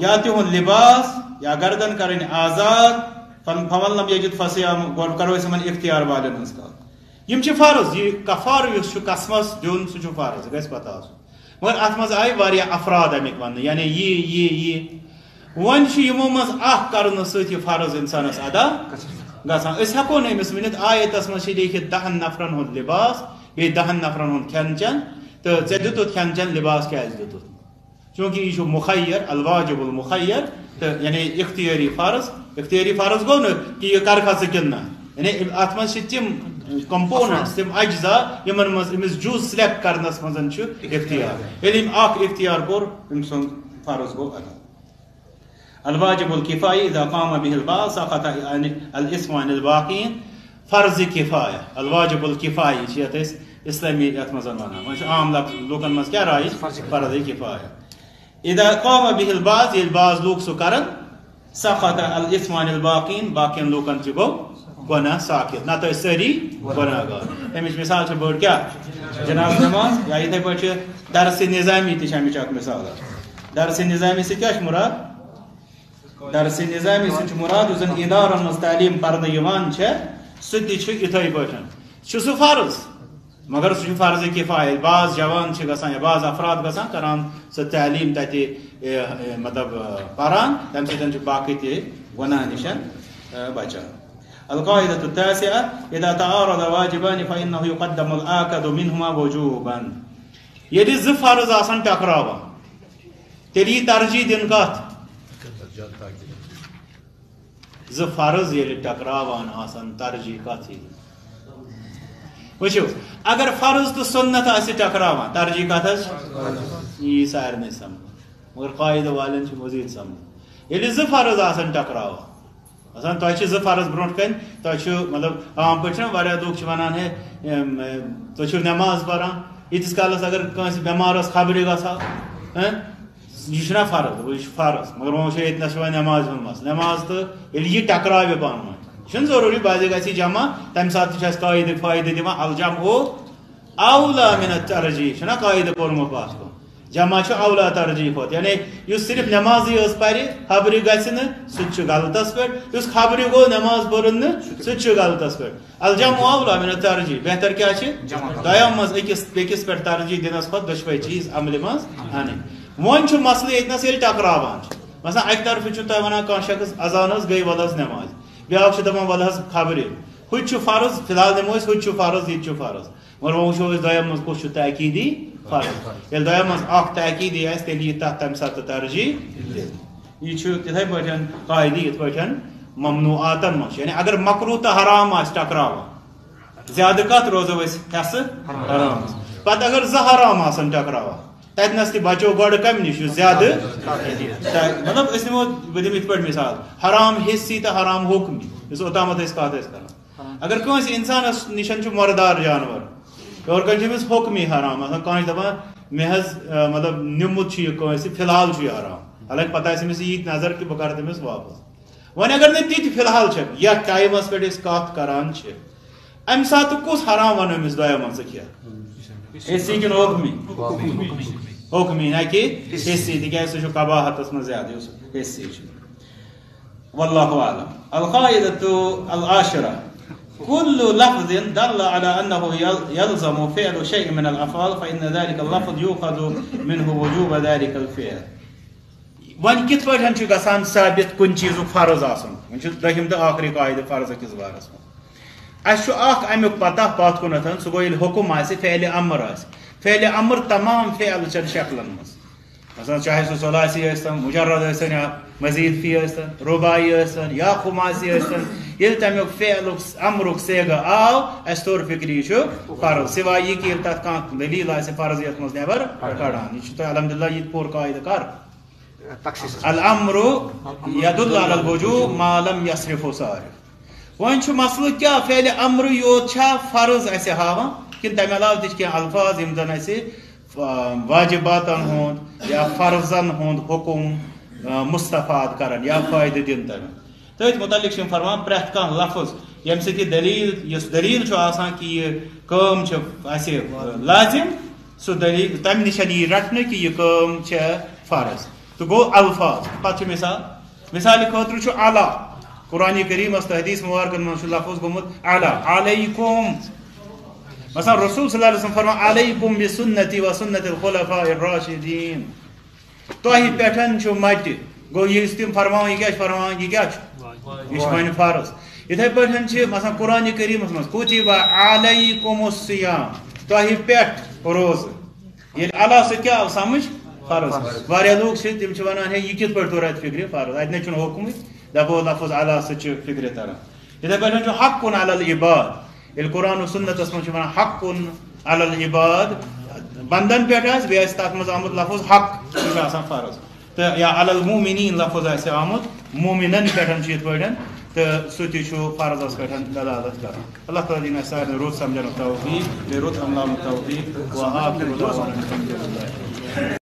یا تہن لباس یا گردن کرن آزاد فمن لم یجد فصیام گوڑ کرو اس من اختیار والن ہنس کات یم چھ فرض یہ کفار یس چھ قسمس دیون سہ چھ فرض گژھِ پتہ آسن مگر ات مز آئی واریاہ افراد امیک ون یعنی یہ ون چھ یمو مز اخ کرن سۭتۍ یہ فرض انسانس ادا گژھان أسۍ ہیکو نہٕ أمِس ؤنِتھ آیتس مز چھ لیکھِتھ 10 نفرن ہُنٛد لباس بیٚیہِ 10 نفرن ہُنٛد کھٮ۪ن چٮ۪ن تہٕ ژےٚ دِتُتھ کھٮ۪ن چٮ۪ن لباس کیٛازِ دِتُتھ چوٗنٛکہِ یہِ چھُ مُخیر الواجب المُخیر تہٕ یعنی اختیٲری فرض گوٚو نہٕ کہِ یہِ کرکھا ژٕ کِنہٕ نہ یعنی اتھ مز چھ تِم کمپوننٹس تم اجزاء یمن مز امس جز سلیکٹ کرنس مزن چھ اختیار ییٚلہِ أمۍ اکھ اختیار کوٚر أمۍ سُنٛد فرض گوٚو ادا الواجب الکفائی اذا قام به البعض سقط الاسم عن الباقین فرض کفایہ الواجب الکفائی چھ یتھ أسۍ اسلامی یتھ مز ونان وۄنۍ چھُ عام لوکن مز کیٛاہ راے فرض کفایہ اذا قام به البعض ییٚلہِ بعض لوٗکھ سُہ کرن سقط الاسم عن الباقین باقین لوکن تہِ گوٚو گناہ ساقط نہ تو ساری گناہ گار امچ مثال چھ بڑ کیا جناب نماز یا یتھے پٲٹھۍ درس نظامی تہ امچ اکھ مثال درس نظامی سے کیا مراد درس نظامی سے مراد یُس زن ادارن مز تعلیم پرنہٕ یوان چھ سُہ تہِ چھُ یِتھے پٲٹھۍ چھُ سُہ فرض مگر سُہ چھُ فرض کفایہ بعض جوان چھ گژھان یا بعض افراد گژھان کران سُہ تعلیم تتہِ مطلب پران تمہِ سۭتۍ چھُ باقٕے تہِ گناہ نِش بچان القاعدة التاسعة إذا تعارض واجبان فإنه يقدم الآكد منهما وجوبا يدي ز فرض آسان ٹکراوان تیلی ترجیح دن کت ز فرض ییٚلہِ ٹکراوان آسان ترجیح کت وچھو اگر فرض تو سنت آسہِ ٹکراوان ترجیح کت یہ سارنٕے سمجھ مگر قاعدہ والٮ۪ن چھُ مزید سمجھ ییٚلہِ ز فرض آسان ٹکراوان مثلا تہ ز فرض برونٹ کن تہ مطلب عام پٲٹھۍ واریاہ لوٗکھ چھِ ونان ہے تُہۍ چھِو نٮ۪ماز پران ییٖتِس کالس اگر کٲنٛسہِ بٮ۪مار ٲس خبرِ گژھان یہ چھُنا فرض یہ چھُ فرض مگر وۄنۍ وٕچھو ییٚتنس چھُ وۄنۍ نٮ۪ماز ہُنٛد مسلہٕ نٮ۪ماز تہٕ ییٚلہِ یہِ ٹکراوِ پانہٕ ؤنۍ چھُنہٕ ضروٗری بعضے گژھِ جمع تمہِ ساتہٕ تہِ چھُ اَسہِ قٲیدٕ فٲیدٕ دِوان الجمع اولا من الترجیح چھُنا قٲیدٕ پوٚرمُت پتھ کُن جمع چھُ اولا ترجیح کھۄتہٕ یعنی یُس صرف نٮ۪مازٕے ٲس پرِ خبرِ گژھِ نہٕ سُہ تہِ چھُ غلطس پٮ۪ٹھ یُس خبرِ گوٚو نٮ۪ماز پٔرٕن نہٕ سُہ تہِ چھُ غلطس پٮ۪ٹھ الجمع اولا من الترجیح بہتر کیٛاہ چھِ دۄیو منٛز أکِس بیٚکِس پٮ۪ٹھ ترجیح دِنس کھۄتہٕ دۄشوے چیٖز عملہِ منٛز انٕنۍ وۄنۍ چھُ مسلہٕ ییٚتنس ییٚلہِ ٹکراوان چھِ مثلاً اکہِ طرفہٕ چھُ تۄہہِ ونان کانٛہہ شخص اذان حظ گٔے وَلہٕ حظ نٮ۪ماز بیٛاکھ چھُ دپان وَلہٕ حظ خبرِ ہُہ تہِ چھُ فرض فی الحال نِمو أسۍ ہُہ تہِ چھُ فرض یہِ تہِ چھُ فرض مگر وۄنۍ وٕچھو أسۍ دۄیو منٛز کُس چھُ تاکیٖدی فرض ییٚلہِ دۄیو منٛز اکھ تاکیٖدی آسہِ تیٚلہِ یی تتھ تمہِ ساتہٕ ترجیح دِنہٕ یہ تتھے پٲٹھۍ قاعدٕ یِتھ پٲٹھۍ ممنوعاتن منٛز یعنی اگر مکروہ تہٕ حرام آسہِ ٹکراوان زیادٕ کتھ روزو أسۍ حصہٕ حرامس پتہٕ اگر زٕ حرام آسن ٹکراوان تتنس تہِ بچو گۄڈٕ کمہِ نِش یُس زیادٕ مطلب أسۍ نِمو بہٕ دِمہٕ یِتھ پٲٹھۍ مثال حرام حصی تہٕ حرام حُکمی یُس اوٚتامتھ أسۍ کتھ ٲسۍ کران اگر کٲنٛسہِ انسانس نِشن چھُ مردار جانور یورٕ کٔنۍ چھُ أمِس حُکمی حرام آسان کانٛہہ چھُ دپان مےٚ حظ مطلب نیُمُت چھُ یہِ کٲنٛسہِ فی الحال چھُ یہِ حرام حالانکہِ پتہ آسہِ أمِس ییٖتۍ نظر کہِ بہٕ کرٕ تٔمِس واپس وۄنۍ اگر نہٕ تِتہِ فی الحال چھِ یتھ ٹایمس پٮ۪ٹھ أسۍ کتھ کران چھِ امہِ ساتہٕ کُس حرام ونو أمِس دۄیو منٛز ژٕ کھٮ۪کھ حصی کِنہٕ حُکمی حُکمی نہ کہِ حصی تِکیازِ سُہ چھُ قباحتس منٛز زیادٕ یُس حصی چھُ واللہ اعلم القاعدة العاشرة كل لفظ دل على أنه يلزم فعل شيء من الأفعال فإن ذلك اللفظ يؤخذ منه وجوب ذلك الفعل وۄنۍ کِتھ پٲٹھۍ چھُ گژھان ثابت کُنہِ چیٖزُک فرض آسُن وۄنۍ چھُ دٔہِم تہٕ ٲخری قاعدٕ فرض أکِس بارس منٛز اچھا اخ امیک پتہ پات کنتھن سہ گو ییٚلہِ حکم آسہِ فعلِ امر آسہِ فعلِ امر تمام فعل چن شکلن منٛز مثلا چاہے سہ ثلاثی ٲسۍتن مجرد ٲسۍتن یا مزید فی ٲسۍتن رباعی ٲسۍتن یا خماسی ٲسۍتن ییٚلہِ تمیُک فعلُک امرُک سیغہ آو اسہِ توٚر فکرِ یہِ چھُ فرض سوائے یہِ کہِ ییٚلہِ تتھ کانٛہہ دلیٖل آسہِ فرضیت منٛز نٮ۪بر کڑان یہِ چھُ تۄہہِ الحمدللہ یہِ تہِ پوٗرٕ قاعدٕ کر الامر یدل علی الوجوب ما لم یصرفه صارف وۄنۍ چھُ مسلہٕ کیٛاہ فعلِ امر یوت چھا فرض اسہِ ہاوان کِنہٕ تمہِ علاوٕ تہِ چھِ کینٛہہ الفاظ یِم زن اسہِ واجباتن ہُنٛد یا فرضن ہُنٛد حکم مستفاد کران یا فٲیدٕ دِن تمہِ تٔتھۍ متعلق چھِ فرمان پرٛٮ۪تھ کانٛہہ لفظ ییٚمہِ سۭتۍ یہِ دلیٖل یُس دلیٖل چھُ آسان کہِ یہِ کٲم چھِ اسہِ لازم سُہ دلیٖل تمہِ نِش یی رٹنہٕ کہِ یہِ کٲم چھےٚ فرض تہٕ گوٚو الفاظ پتہٕ چھِ مثالہِ خٲطرٕ چھُ علا قرآنِ کریٖمس تہٕ حدیث مبارکن منٛز چھُ لفظ گوٚمُت علا علیکم مثلا رسول صلی اللہ علیہ وسلم فرمان علیکم بسنتی و سنت الخلفاء الراشدین تۄہہِ پٮ۪ٹھ چھُ مٹہِ گوٚو یُس تِم فرماوان یہِ کیٛاہ چھُ فرماوان یہِ کیٛاہ چھُ یہِ چھُ وۄنۍ فرض یِتھے پٲٹھۍ چھِ مثلا قرآنِ کریٖمس منٛز کُتِبَ علیکم الصیام تۄہہِ پٮ۪ٹھ روزٕ ییٚلہِ اللہ سۭتۍ کیٛاہ آو سمجھ فرض واریاہ لوٗکھ چھِ تِم چھِ ونان ہے یہِ کِتھ پٲٹھۍ توٚر اتہِ فکرِ فرض اتہِ نَے چھُنہٕ حُکمٕے دپو لفظ اللہ سۭتۍ چھِ فکرِ تران یِتھے پٲٹھۍ چھُ حقٌ علی العباد ییٚلہِ قرآن و سنتس منٛز چھِ ونان حقٌ علی العباد بندن پٮ۪ٹھ آسہِ بیٚیہِ آسہِ تتھ منٛز آمُت لفظ حق سُہ چھُ آسان فرض تہٕ یا علی المومنین لفظ آسہِ آمُت مومنن پٮ۪ٹھ چھُ یِتھ پٲٹھۍ تہٕ سُہ تہِ چھُ فرضس پٮ۪ٹھ دلالت کران اللہ تعالیٰ دِیِن اسہِ سارنٕے رُت سمجھنُک توفیٖق بیٚیہِ رُت عملاونُک توفیٖق وآخر دعوانا الحمدُللہ